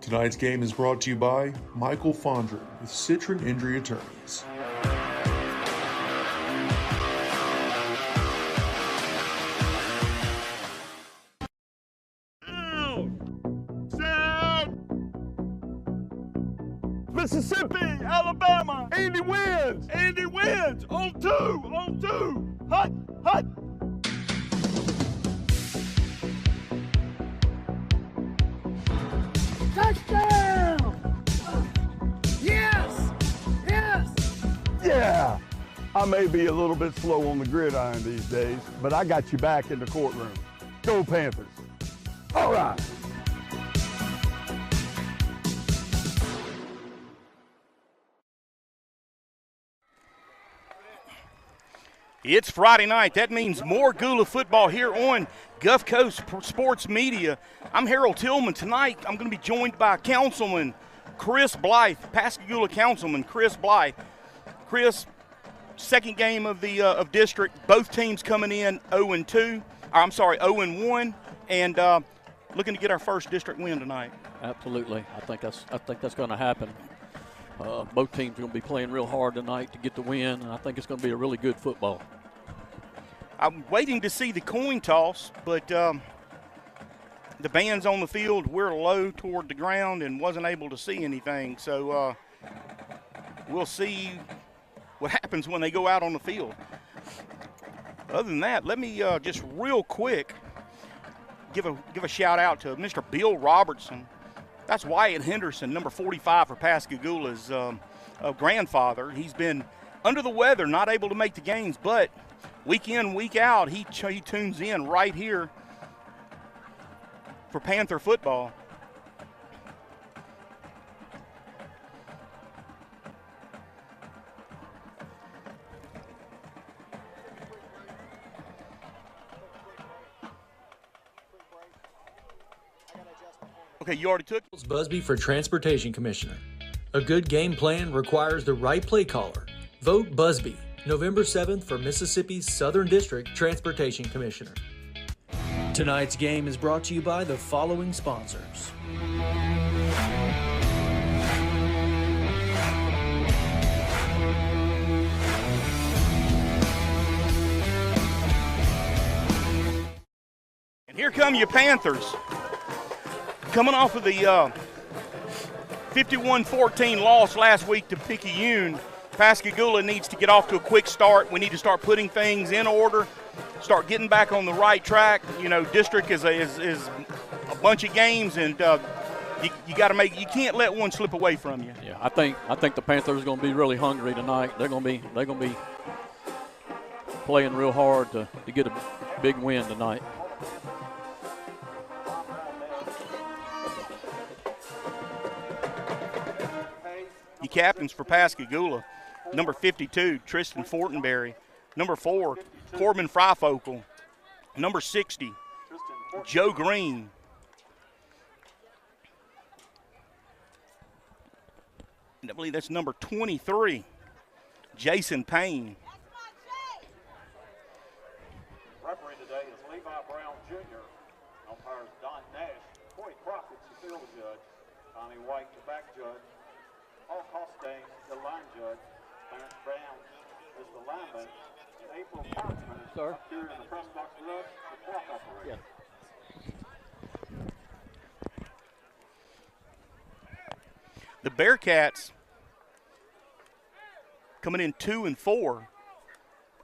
Tonight's game is brought to you by Michael Fondren with Citron Injury Attorneys. Mississippi, Alabama, Andy wins. Andy wins. On two. Hut. Touchdown! Yes! Yeah. I may be a little bit slow on the gridiron these days, but I got you back in the courtroom. Go Panthers. All right. It's Friday night. That means more Gula football here on Gulf Coast Sports Media. I'm Harold Tillman. Tonight I'm going to be joined by Councilman Chris Blythe, Pascagoula Councilman Chris Blythe. Chris, second game of the district. Both teams coming in 0-1, and looking to get our first district win tonight. Absolutely. I think that's going to happen. Both teams are going to be playing real hard tonight to get the win, and I think it's going to be a really good football. I'm waiting to see the coin toss, but the band's on the field. We're low toward the ground and wasn't able to see anything. So we'll see what happens when they go out on the field. Other than that, let me just real quick give a shout out to Mr. Bill Robertson. That's Wyatt Henderson, number 45 for Pascagoula's grandfather. He's been under the weather, not able to make the games, but week in, week out, he tunes in right here for Panther football. Okay, you already took it? Busby for Transportation Commissioner. A good game plan requires the right play caller. Vote Busby, November 7th for Mississippi's Southern District Transportation Commissioner. Tonight's game is brought to you by the following sponsors. And here come your Panthers. Coming off of the 51-14 loss last week to Picayune, Pascagoula needs to get off to a quick start. We need to start putting things in order, start getting back on the right track. You know, district is a bunch of games, and you can't let one slip away from you. Yeah, I think the Panthers are going to be really hungry tonight. They're going to be playing real hard to get a big win tonight. The captains for Pascagoula, number 52, Tristan Fortenberry, number 4, Corbin Fryfocal, number 60, Joe Green, and I believe that's number 23, Jason Payne. Referee today is Levi Brown Jr. Umpires Don Nash, Corey Crockett, the field judge, Tommy White, the back judge. Paul Costain, the line judge, Clarence Brown is the lineman, and April Parkman is here in the press box with us, the clock operator. The Bearcats coming in 2-4.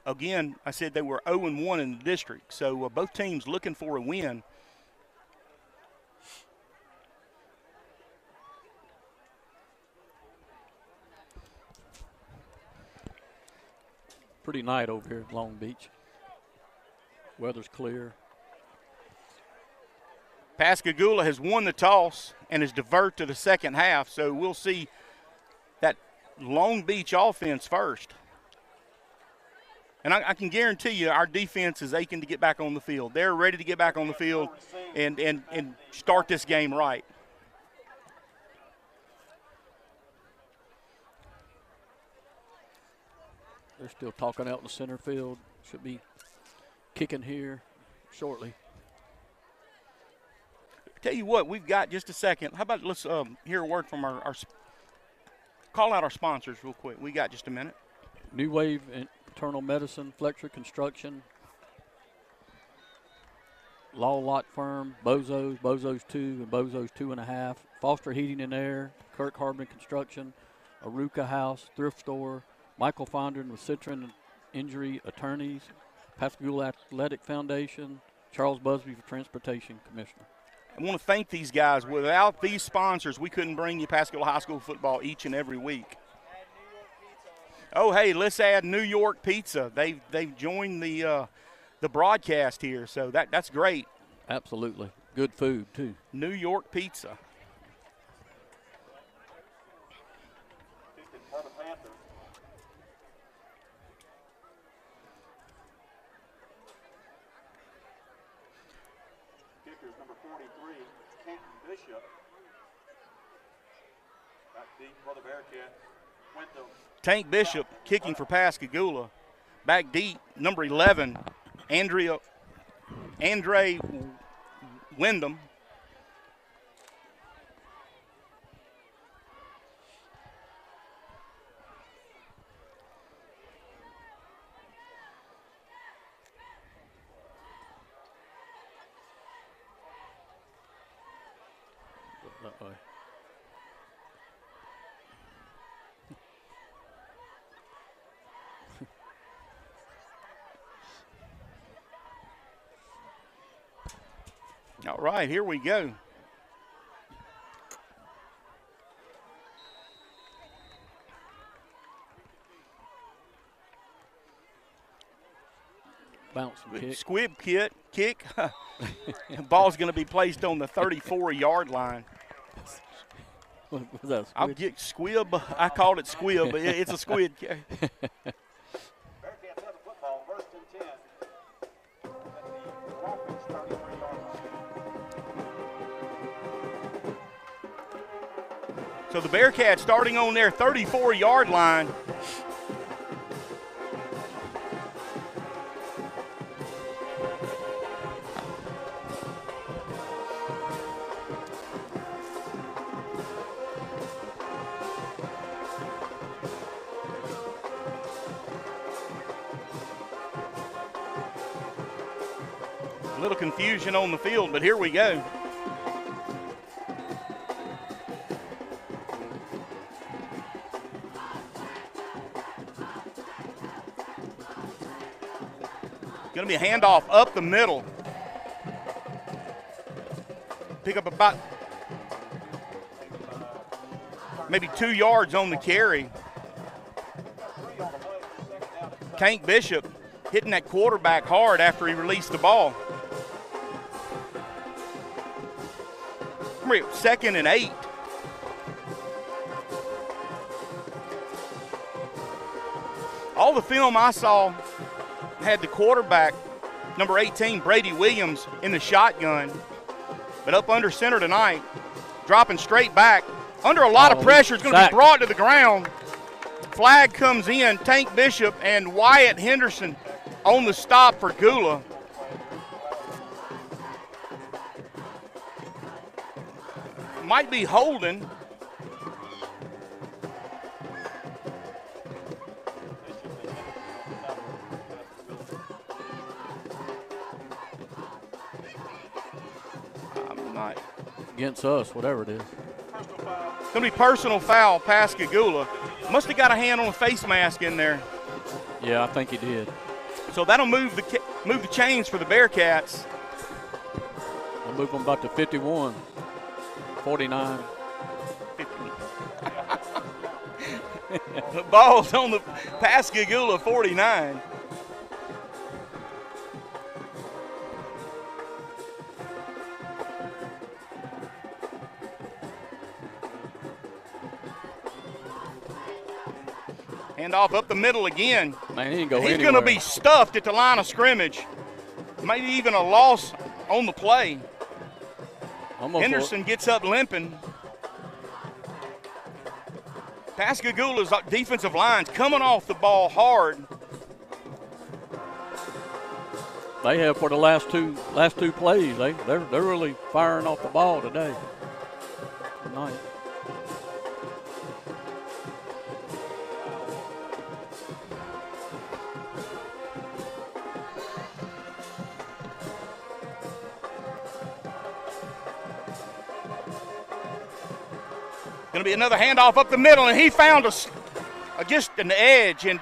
Again, I said they were 0-1 in the district, so both teams looking for a win. Pretty night over here at Long Beach. Weather's clear. Pascagoula has won the toss and is divert to the second half, so we'll see that Long Beach offense first. And I can guarantee you our defense is aching to get back on the field. They're ready to get back on the field and start this game right. They're still talking out in the center field. Should be kicking here shortly. Tell you what, we've got just a second. How about let's hear a word from our call out our sponsors real quick. We got just a minute. New Wave Internal Medicine, Fletcher Construction, Law Lot Firm, Bozo's 2 and Bozo's 2.5, Foster Heating and Air, Kirk Harbin Construction, Aruka House, Thrift Store, Michael Fondren with Citron Injury Attorneys, Pascagoula Athletic Foundation, Charles Busby for Transportation Commissioner. I want to thank these guys. Without these sponsors, we couldn't bring you Pascagoula High School football each and every week. Oh, hey, let's add New York Pizza. They've joined the broadcast here, so that's great. Absolutely. Good food, too. New York Pizza. Kicking for the Panthers. Kickers number 43, Canton Bishop. Back deep for the Bearcats. Wyndham. Tank Bishop kicking for Pascagoula. Back deep, number 11, Andre Wyndham. That way. All right, here we go. Bounce and kick. Squib kick. Ball's going to be placed on the 34-yard line. Was that a I'll squid? get squib. I called it squib, but it's a squid. Bearcats have the football, 1st and 10. At the Crawford's 33-yard line. So the Bearcats starting on their 34-yard line. A little confusion on the field, but here we go. Going to be a handoff up the middle. Pick up about maybe 2 yards on the carry. Tank Bishop hitting that quarterback hard after he released the ball. 2nd and 8. All the film I saw had the quarterback, number 18, Brady Williams, in the shotgun. But up under center tonight, dropping straight back. Under a lot of pressure, it's going to be brought to the ground. Flag comes in. Tank Bishop and Wyatt Henderson on the stop for Gula. Might be holding. I'm not. Against us, whatever it is. It's going to be personal foul, Pascagoula. Must have got a hand on a face mask in there. Yeah, I think he did. So that'll move the chains for the Bearcats. I'll move them about to 51, 49. The ball's on the Pascagoula 49. Handoff up the middle again. Man, he didn't go He's anywhere. going to be stuffed at the line of scrimmage. Maybe even a loss on the play. Henderson gets up limping. Pascagoula's defensive line's coming off the ball hard. They have for the last two plays. They're really firing off the ball today. Tonight. Going to be another handoff up the middle, and he found just an edge, and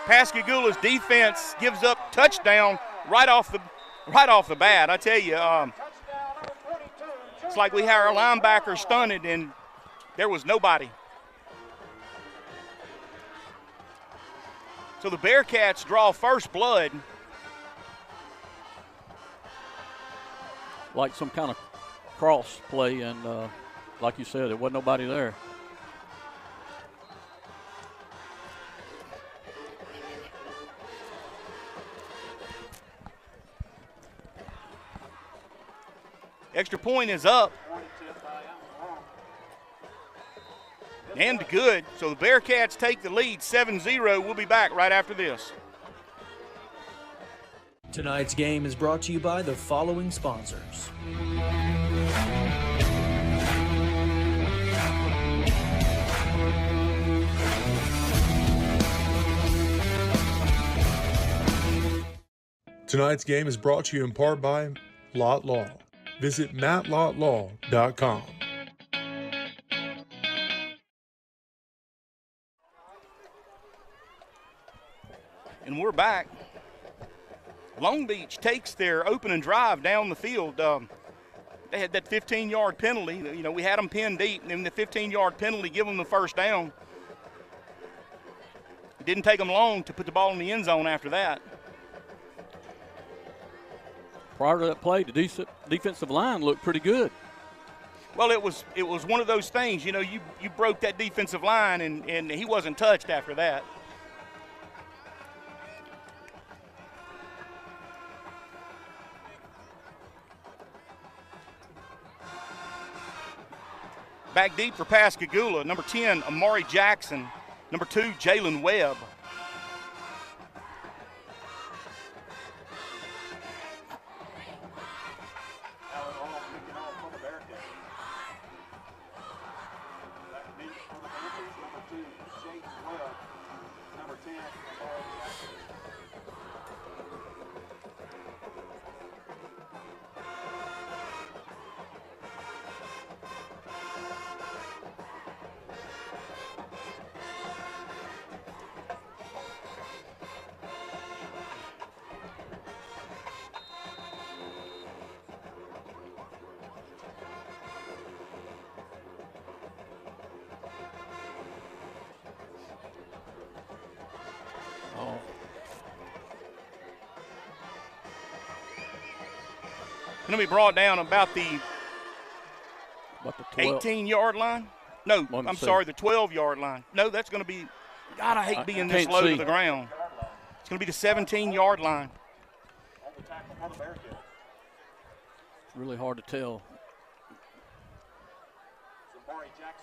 Pascagoula's defense gives up touchdown right off the bat. I tell you, it's like we had our linebacker stunted, and there was nobody. So the Bearcats draw first blood. Like some kind of cross play, and like you said, there wasn't nobody there. Extra point is up. And good. So the Bearcats take the lead 7-0. We'll be back right after this. Tonight's game is brought to you by the following sponsors. Tonight's game is brought to you in part by Lot Law. Visit matlottlaw.com. And we're back. Long Beach takes their opening drive down the field. They had that 15-yard penalty. You know, we had them pinned deep, and then the 15-yard penalty give them the first down. It didn't take them long to put the ball in the end zone after that. Prior to that play, the defensive line looked pretty good. Well, it was one of those things, you know, you broke that defensive line, and he wasn't touched after that. Back deep for Pascagoula, number 10, Amari Jackson. Number 2, Jalen Webb. Going to be brought down about the 18-yard line. No, I'm sorry, the 12-yard line. No, that's going to be – God, I hate being this low to the ground. It's going to be the 17-yard line. It's really hard to tell.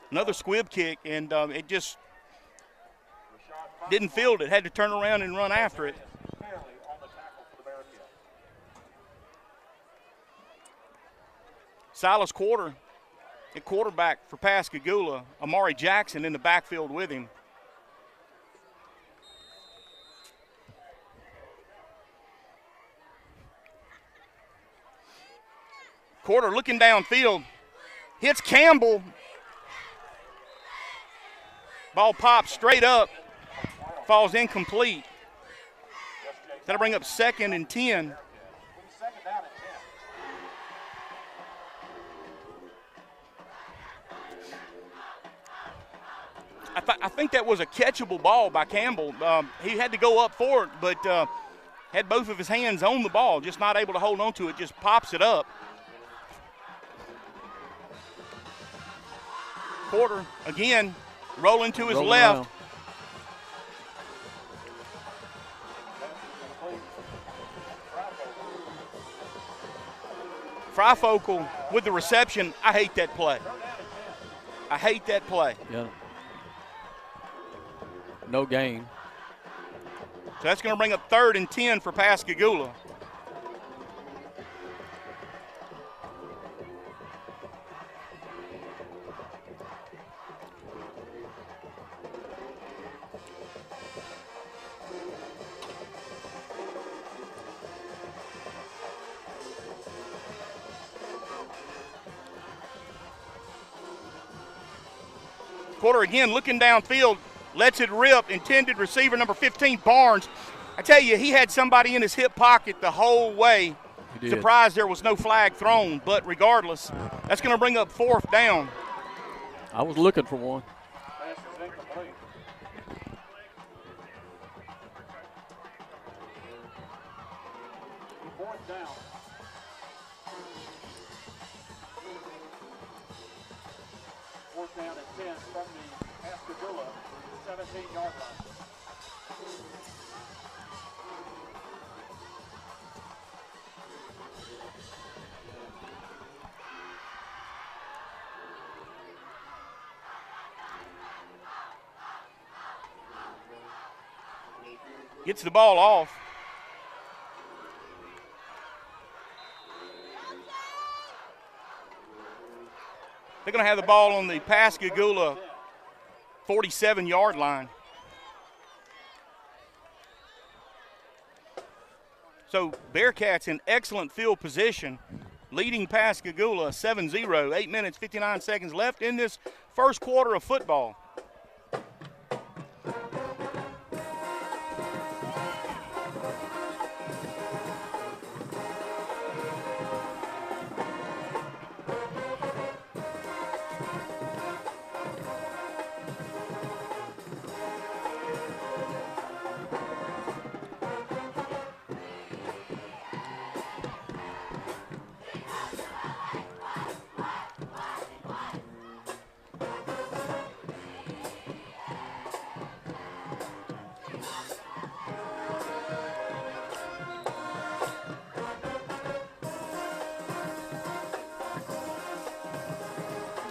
Another squib kick, and it just didn't field it. Had to turn around and run after it. Silas Quarter at quarterback for Pascagoula. Amari Jackson in the backfield with him. Quarter looking downfield. Hits Campbell. Ball pops straight up. Falls incomplete. That'll bring up 2nd and 10. I think that was a catchable ball by Campbell. He had to go up for it, but had both of his hands on the ball, just not able to hold on to it, just pops it up. Porter, again, rolling to his left. Fryfocal with the reception. I hate that play. I hate that play. Yeah. No gain. So that's going to bring up 3rd and 10 for Pascagoula. Porter again looking downfield, lets it rip. Intended receiver number 15, Barnes. I tell you, he had somebody in his hip pocket the whole way. Surprised there was no flag thrown, but regardless, that's going to bring up 4th down. I was looking for one. Pass is incomplete. Fourth down. Fourth down and 10 from the Pascagoula 17-yard line. Gets the ball off. They're going to have the ball on the Pascagoula 47-yard line. So Bearcats in excellent field position, leading Pascagoula 7-0, 8 minutes, 59 seconds left in this first quarter of football.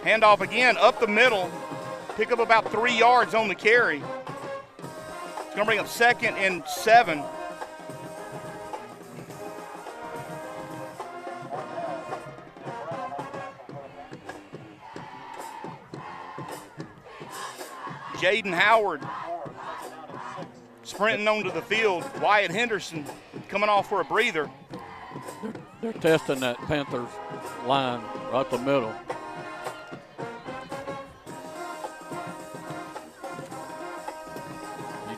Handoff again up the middle. Pick up about 3 yards on the carry. It's going to bring up 2nd and 7. Jaden Howard sprinting onto the field. Wyatt Henderson coming off for a breather. They're testing that Panthers line right the middle.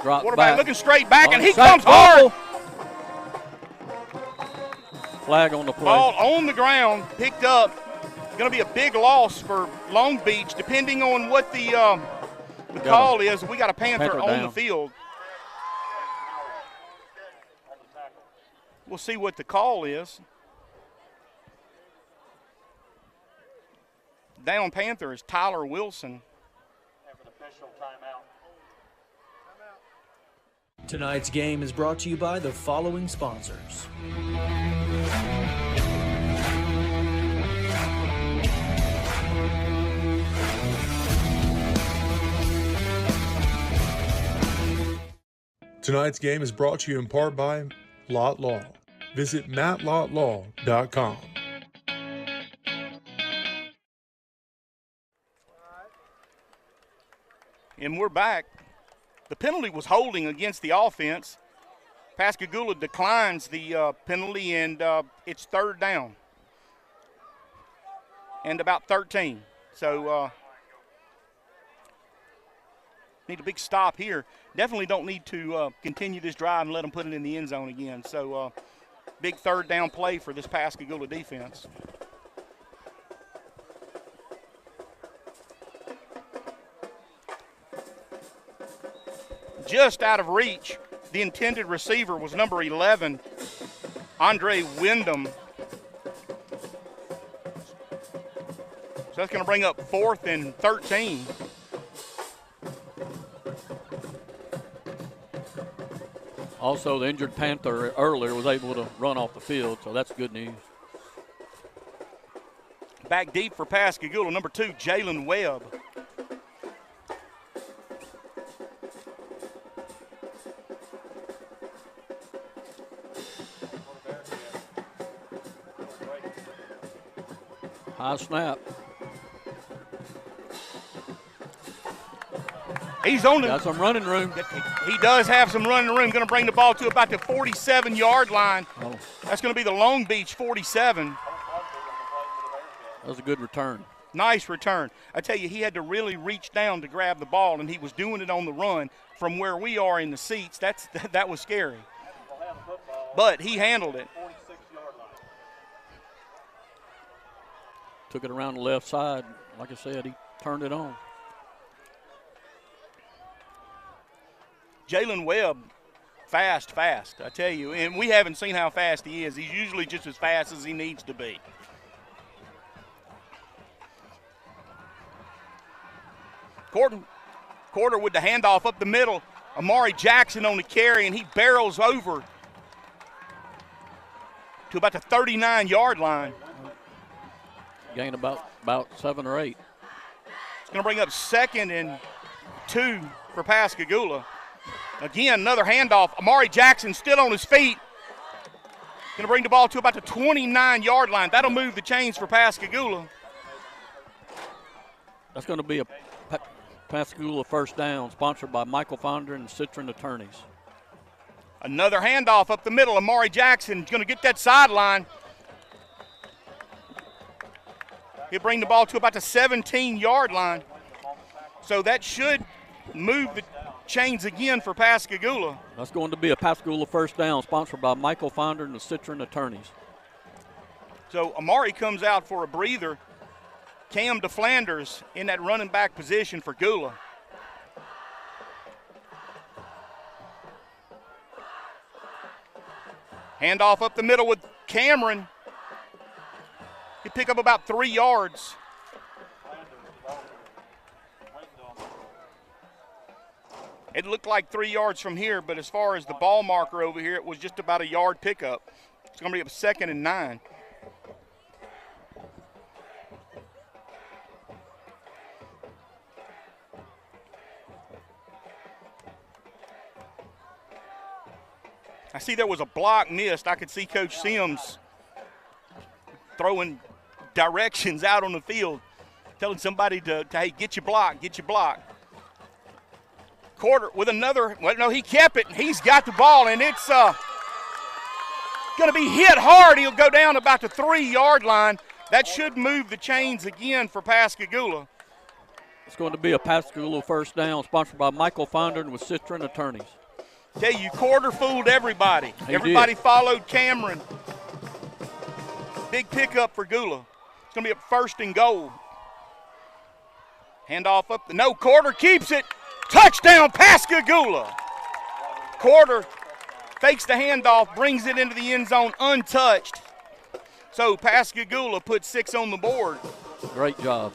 Quarterback looking straight back, and he Onside comes hard. Flag on the play. Ball on the ground, picked up. Going to be a big loss for Long Beach, depending on what the call is. We got a Panther on the field. We'll see what the call is. Down Panther is Tyler Wilson. Have an official timeout. Tonight's game is brought to you by the following sponsors. Tonight's game is brought to you in part by Lot Law. Visit mattlotlaw.com. And we're back. The penalty was holding against the offense. Pascagoula declines the penalty, and it's 3rd down and about 13. So need a big stop here. Definitely don't need to continue this drive and let them put it in the end zone again. So big 3rd down play for this Pascagoula defense. Just out of reach, the intended receiver was number 11, Andre Wyndham. So that's going to bring up 4th and 13. Also, the injured Panther earlier was able to run off the field, so that's good news. Back deep for Pascagoula, number 2, Jalen Webb. High snap. He's on Got some running room. He does have some running room. Going to bring the ball to about the 47-yard line. That's going to be the Long Beach 47. That was a good return. Nice return. I tell you, he had to really reach down to grab the ball, and he was doing it on the run from where we are in the seats. That was scary. But he handled it. 46-yard line. Took it around the left side. Like I said, he turned it on. Jalen Webb, fast. I tell you, and we haven't seen how fast he is. He's usually just as fast as he needs to be. Quarter with the handoff up the middle. Amari Jackson on the carry, and he barrels over to about the 39-yard line. Gain about 7 or 8. It's going to bring up 2nd and 2 for Pascagoula. Again, another handoff. Amari Jackson still on his feet. Going to bring the ball to about the 29-yard line. That'll move the chains for Pascagoula. That's going to be a Pascagoula first down, sponsored by Michael Fonder and Citron Attorneys. Another handoff up the middle. Amari Jackson going to get that sideline. He'll bring the ball to about the 17-yard line. So that should move the chains again for Pascagoula. That's going to be a Pascagoula first down, sponsored by Michael Fonder and the Citron Attorneys. So Amari comes out for a breather. Cam DeFlanders in that running back position for Gula. Handoff up the middle with Cameron. He pick up about 3 yards. It looked like 3 yards from here, but as far as the ball marker over here, it was just about a yard pickup. It's going to be up 2nd and 9. I see there was a block missed. I could see Coach Sims throwing directions out on the field, telling somebody to hey, get your block, get your block. Quarter with another, well, no, he kept it. He's got the ball, and it's going to be hit hard. He'll go down about the 3-yard line. That should move the chains again for Pascagoula. It's going to be a Pascagoula first down, sponsored by Michael Fonder with Citron Attorneys. Tell you, Quarter fooled everybody. He Everybody did. followed Cameron. Big pickup for Gula. It's going to be a 1st and goal. Handoff up the, no, Quarter keeps it. Touchdown, Pascagoula. Quarter fakes the handoff, brings it into the end zone untouched. So Pascagoula put 6 on the board. Great job.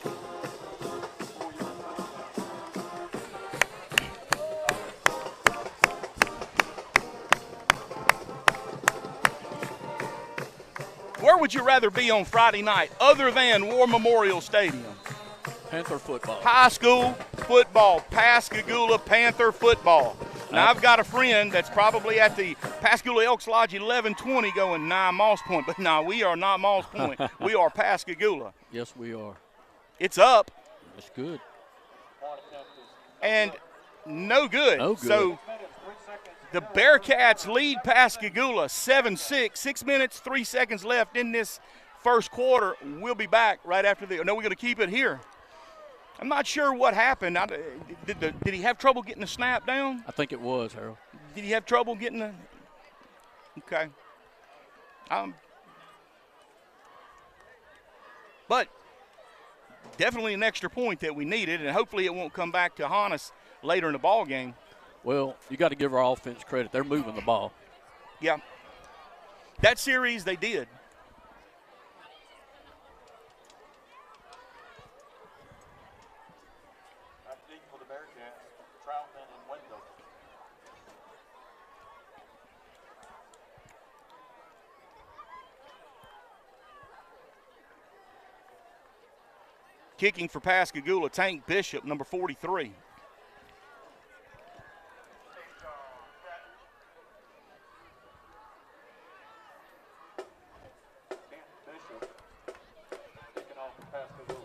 Where would you rather be on Friday night other than War Memorial Stadium? Panther football. High school football, Pascagoula Panther football. Now, I've got a friend that's probably at the Pascagoula Elks Lodge 1120 going, nah, Moss Point. But no, we are not Moss Point. We are Pascagoula. Yes, we are. It's up. That's good. And no good. No good. So the Bearcats lead Pascagoula 7-6. 6 minutes, 3 seconds left in this first quarter. We'll be back right after the – no, we're going to keep it here. I'm not sure what happened. Did he have trouble getting the snap down? I think it was, Harold. Did he have trouble getting the – okay. But definitely an extra point that we needed, and hopefully it won't come back to haunt us later in the ball game. Well, you got to give our offense credit. They're moving the ball. Yeah. That series they did. Deep for the Bearcats, Troutman and Wendell. Kicking for Pascagoula, Tank Bishop, number 43. Kicking off for Pascagoula.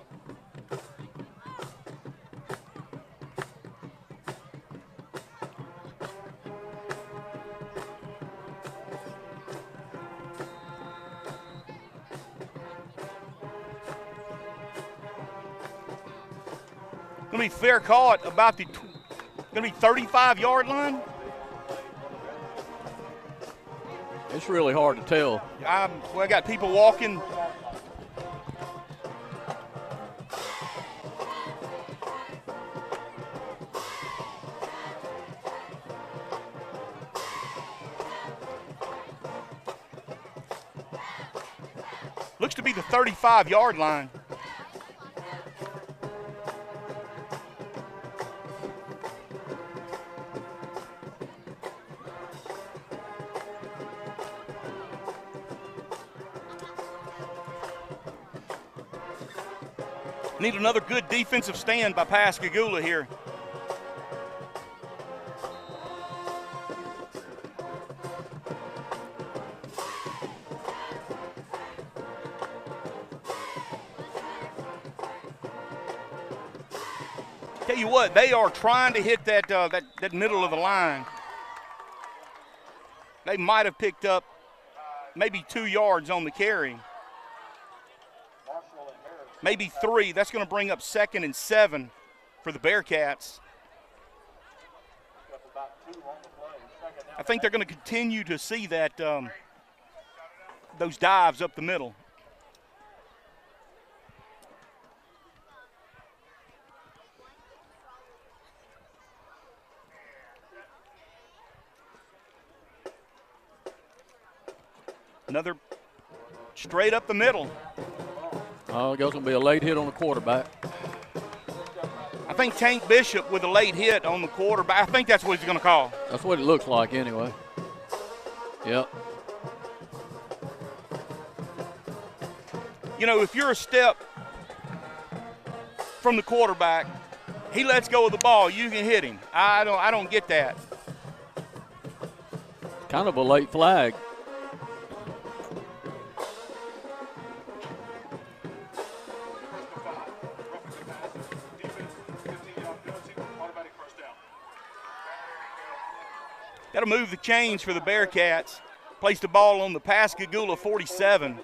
Going to be fair caught about the going to be 35-yard line. It's really hard to tell. I got people walking. Looks to be the 35-yard line. Need another good defensive stand by Pascagoula here. Tell you what, they are trying to hit that middle of the line. They might have picked up maybe 2 yards on the carry. Maybe 3. That's going to bring up 2nd and 7 for the Bearcats. I think they're going to continue to see that those dives up the middle. Another straight up the middle. Oh, it's going to be a late hit on the quarterback. I think Tank Bishop with a late hit on the quarterback. I think that's what he's going to call. That's what it looks like anyway. Yep. You know, if you're a step from the quarterback, he lets go of the ball, you can hit him. I don't get that. Kind of a late flag. Got to move the chains for the Bearcats. Place the ball on the Pascagoula 47.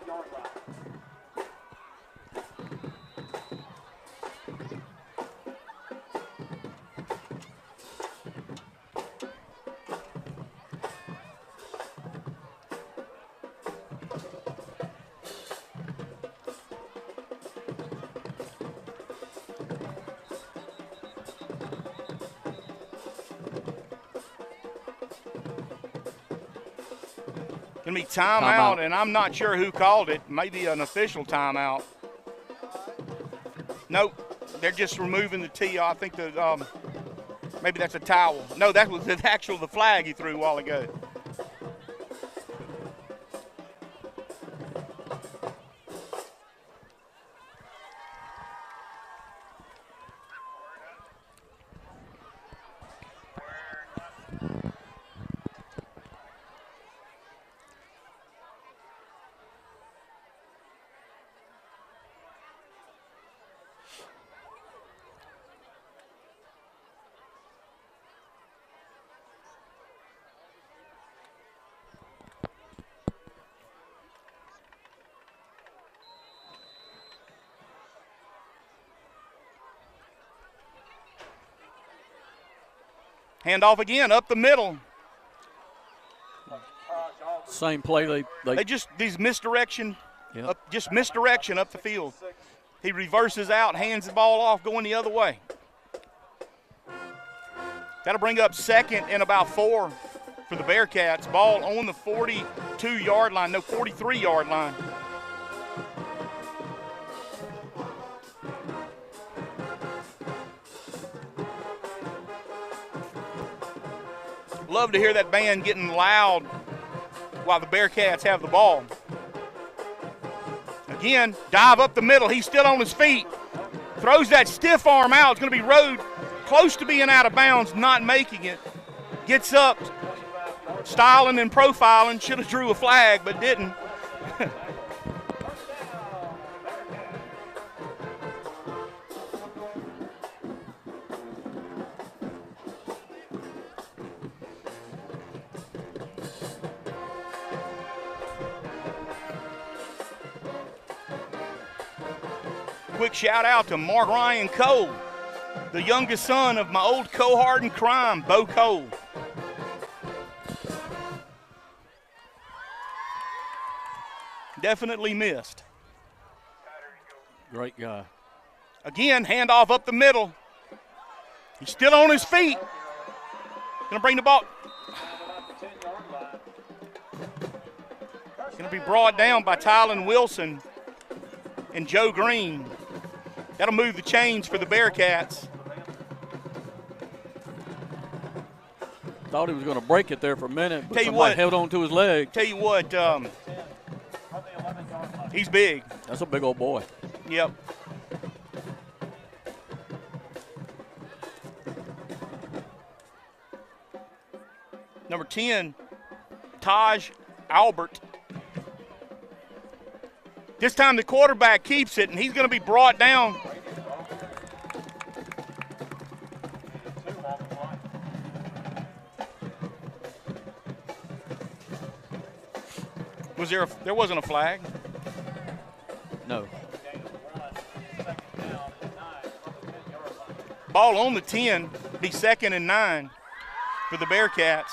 Going to be timeout, and I'm not sure who called it. Maybe an official timeout. Nope, they're just removing the tee. I think maybe that's a towel. No, that was the flag he threw a while ago. Hand off again, up the middle. Same play. They just, these misdirection, Yep. just misdirection up the field. He reverses out, hands the ball off, going the other way. That'll bring up 2nd and about 4 for the Bearcats. Ball on the 42-yard line, no, 43-yard line. Love to hear that band getting loud while the Bearcats have the ball. Again, dive up the middle. He's still on his feet. Throws that stiff arm out. It's going to be rode close to being out of bounds, not making it. Gets up, styling and profiling. Should have drew a flag, but didn't. Quick shout out to Mark Ryan Cole, the youngest son of my old cohort in crime, Bo Cole. Definitely missed. Great guy. Again, handoff up the middle. He's still on his feet. Gonna bring the ball. Gonna be brought down by Tylen Wilson and Joe Green. That'll move the chains for the Bearcats. Thought he was going to break it there for a minute, but Tell you somebody what, held on to his leg. Tell you what, he's big. That's a big old boy. Yep. Number 10, Taj Albert. This time the quarterback keeps it, and he's going to be brought down. There wasn't a flag? No. Ball on the 10, be 2nd and 9 for the Bearcats.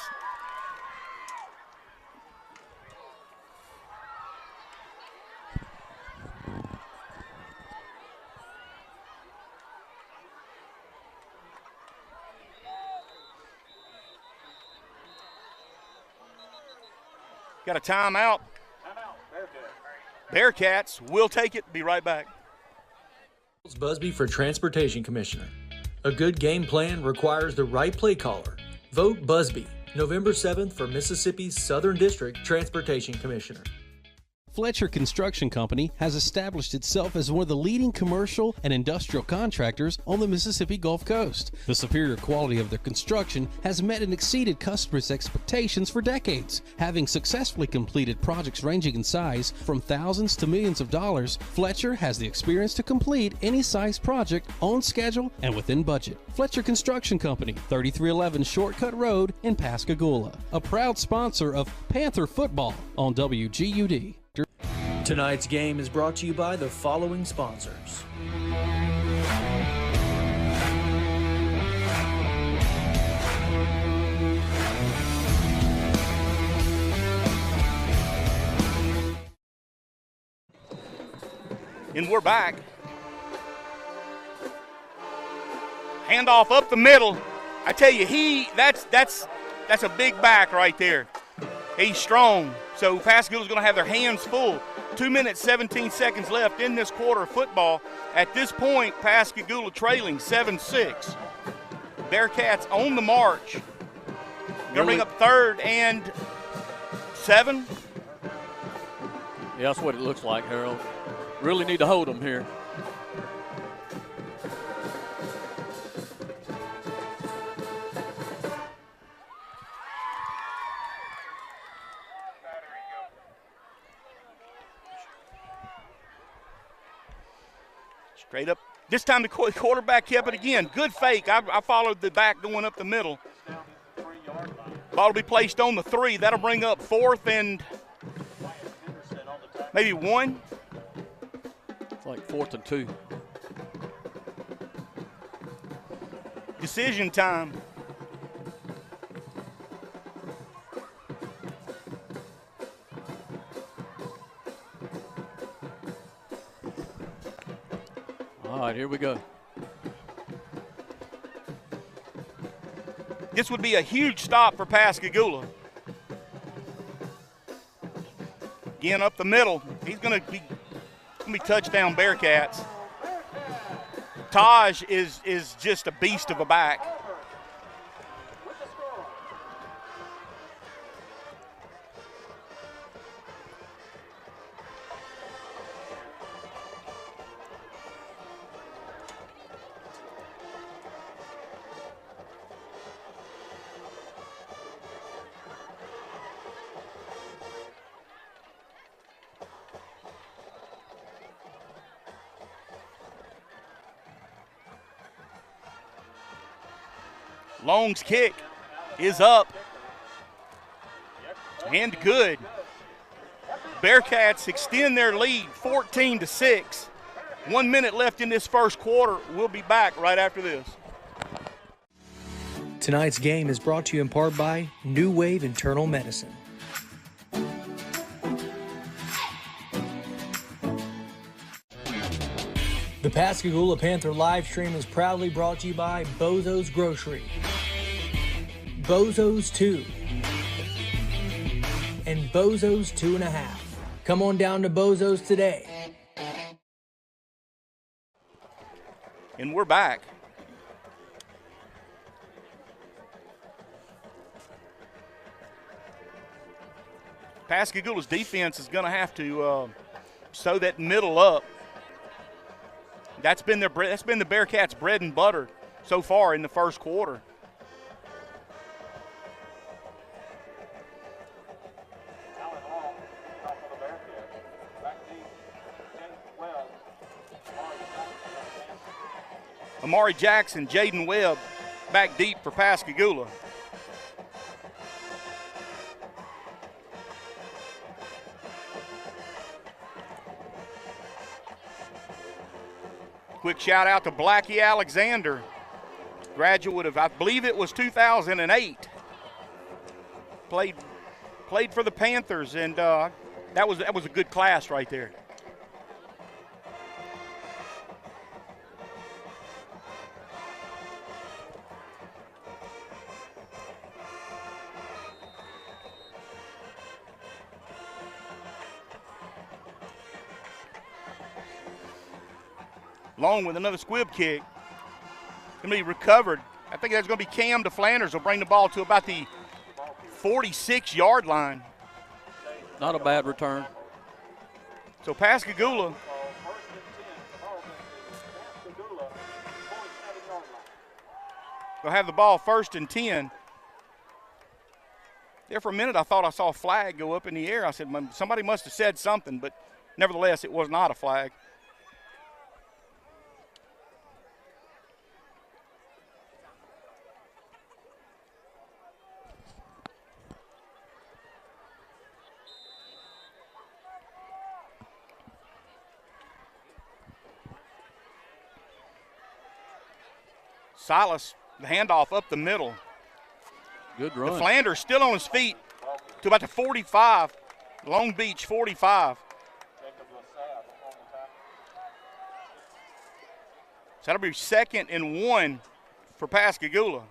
Got a timeout. Bearcats will take it. Be right back. Busby for Transportation Commissioner. A good game plan requires the right play caller. Vote Busby, November 7th for Mississippi's Southern District Transportation Commissioner. Fletcher Construction Company has established itself as one of the leading commercial and industrial contractors on the Mississippi Gulf Coast. The superior quality of their construction has met and exceeded customers' expectations for decades. Having successfully completed projects ranging in size from thousands to millions of dollars, Fletcher has the experience to complete any size project on schedule and within budget. Fletcher Construction Company, 3311 Shortcut Road in Pascagoula, a proud sponsor of Panther football on WGUD. Tonight's game is brought to you by the following sponsors. And we're back. Handoff up the middle. I tell you, that's a big back right there. He's strong. So Pascagoula's going to have their hands full. 2 minutes, 17 seconds left in this quarter of football. At this point, Pascagoula trailing 7-6. Bearcats on the march. Going to bring up 3rd and 7. Yeah, that's what it looks like, Harold. Really need to hold them here. Straight up. This time the quarterback kept it again. Good fake. I followed the back going up the middle. Ball will be placed on the 3. That'll bring up 4th and maybe 1. It's like 4th and 2. Decision time. All right, here we go. This would be a huge stop for Pascagoula. Again, up the middle. He's going to be touchdown Bearcats. Taj is just a beast of a back. Long's kick is up and good. Bearcats extend their lead 14-6. 1 minute left in this first quarter. We'll be back right after this. Tonight's game is brought to you in part by New Wave Internal Medicine. The Pascagoula Panther live stream is proudly brought to you by Bozo's Grocery, Bozo's 2, and Bozo's 2.5. Come on down to Bozo's today. And we're back. Pascagoula's defense is going to have to sew that middle up. That's been the Bearcats' bread and butter so far in the first quarter. Amari Jackson, Jaden Webb back deep for Pascagoula. Quick shout out to Blackie Alexander, graduate of, I believe it was 2008. Played for the Panthers, and that was a good class right there. Long with another squib kick. Going to be recovered. I think that's going to be Cam DeFlanders will bring the ball to about the 46-yard line. Not a bad return. So Pascagoula will have the ball 1st and 10. There for a minute I thought I saw a flag go up in the air. I said somebody must have said something, but nevertheless it was not a flag. Silas, the handoff up the middle. Good run. DeFlanders still on his feet to about the 45, Long Beach 45. So that'll be 2nd and 1 for Pascagoula.